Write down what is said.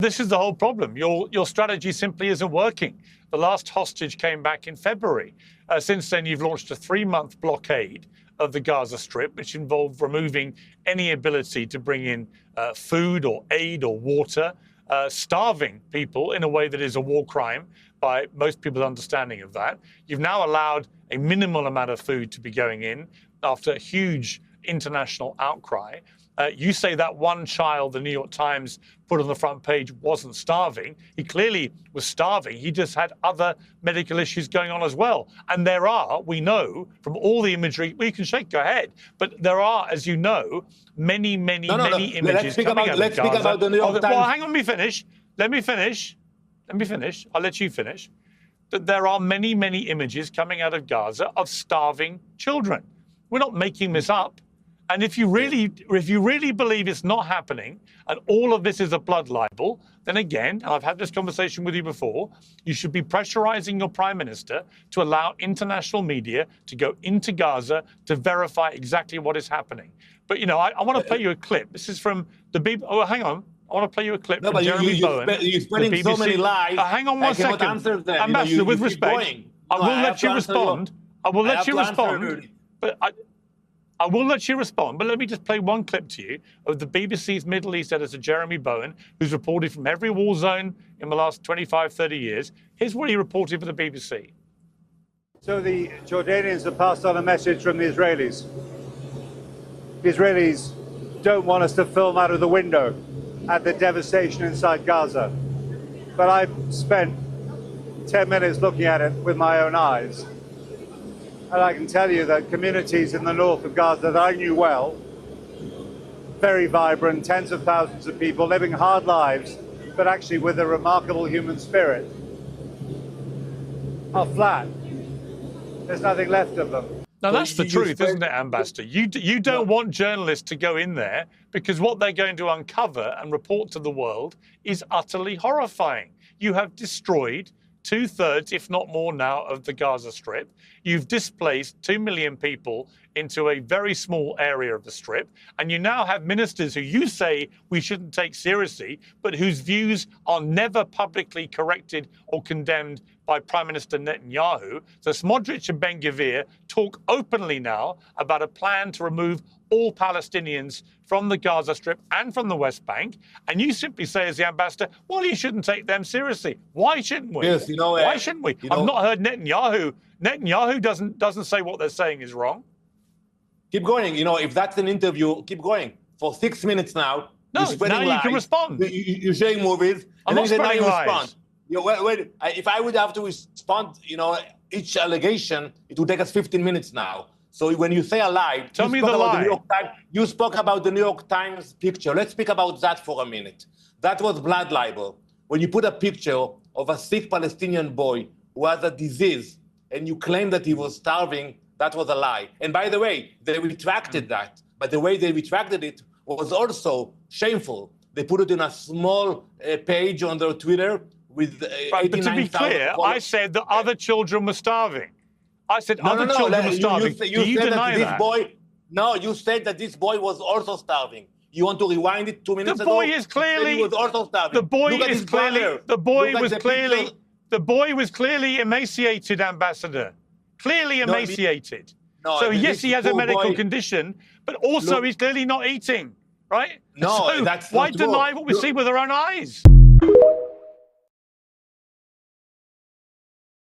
This is the whole problem. Your strategy simply isn't working. The last hostage came back in February. Since then, you've launched a 3-month blockade of the Gaza Strip, which involved removing any ability to bring in food or aid or water, starving people in a way that is a war crime by most people's understanding of that. You've now allowed a minimal amount of food to be going in after a huge international outcry. You say that one child the New York Times put on the front page wasn't starving. He clearly was starving. He just had other medical issues going on as well. And there are, we know from all the imagery, well, you can shake your head, but there are, as you know, many images coming out of Gaza. Let's speak about the New York Times. Well, hang on, let me finish. Let me finish. I'll let you finish. That there are many images coming out of Gaza of starving children. We're not making this up. And if you really believe it's not happening and all of this is a blood libel, then again, and I've had this conversation with you before, you should be pressurizing your prime minister to allow international media to go into Gaza to verify exactly what is happening. But, you know, I want to play you a clip. This is from the BBC. Oh, hang on. I want to play you a clip from Jeremy Bowen. You're spreading so many lies. Hang on one second. Ambassador, with respect, I will let you respond. I will let you respond. But I will let you respond, but let me just play one clip to you of the BBC's Middle East editor, Jeremy Bowen, who's reported from every war zone in the last 25, 30 years. Here's what he reported for the BBC. So the Jordanians have passed on a message from the Israelis. The Israelis don't want us to film out of the window at the devastation inside Gaza. But I've spent 10 minutes looking at it with my own eyes. And I can tell you that communities in the north of Gaza that I knew well, very vibrant, tens of thousands of people living hard lives, but actually with a remarkable human spirit, are flat. There's nothing left of them. Now, that's the truth, isn't it, Ambassador? You don't want journalists to go in there because what they're going to uncover and report to the world is utterly horrifying. You have destroyed 2/3, if not more now, of the Gaza Strip. You've displaced 2 million people into a very small area of the Strip. And you now have ministers who you say we shouldn't take seriously, but whose views are never publicly corrected or condemned by Prime Minister Netanyahu. So Smotrich and Ben-Gvir talk openly now about a plan to remove all Palestinians from the Gaza Strip and from the West Bank. And you simply say, as the ambassador, well, you shouldn't take them seriously. Why shouldn't we? Yes, why shouldn't we? I've not heard Netanyahu. Netanyahu doesn't say what they're saying is wrong. Keep going. You know, if that's an interview, keep going. For 6 minutes now. No, now you can respond. You're showing movies. I'm not spreading lies. You know, wait, if I would have to respond, you know, each allegation, it would take us 15 minutes now. So when you say a lie, tell me the lie. You spoke about the New York Times picture. Let's speak about that for a minute. That was blood libel. When you put a picture of a sick Palestinian boy who has a disease and you claim that he was starving, that was a lie. And by the way, they retracted that. But the way they retracted it was also shameful. They put it in a small page on their Twitter with 89,000 But to be clear, I said that other children were starving. I said other children were starving. Do you deny that? No, you said that this boy was also starving. You want to rewind it 2 minutes ago? The boy is clearly. He was also starving. The boy is clearly. The boy was clearly. The boy was clearly emaciated, Ambassador. Clearly emaciated. So yes, he has a medical condition, but also he's clearly not eating, right? No, so that's why not deny true. what we see with our own eyes?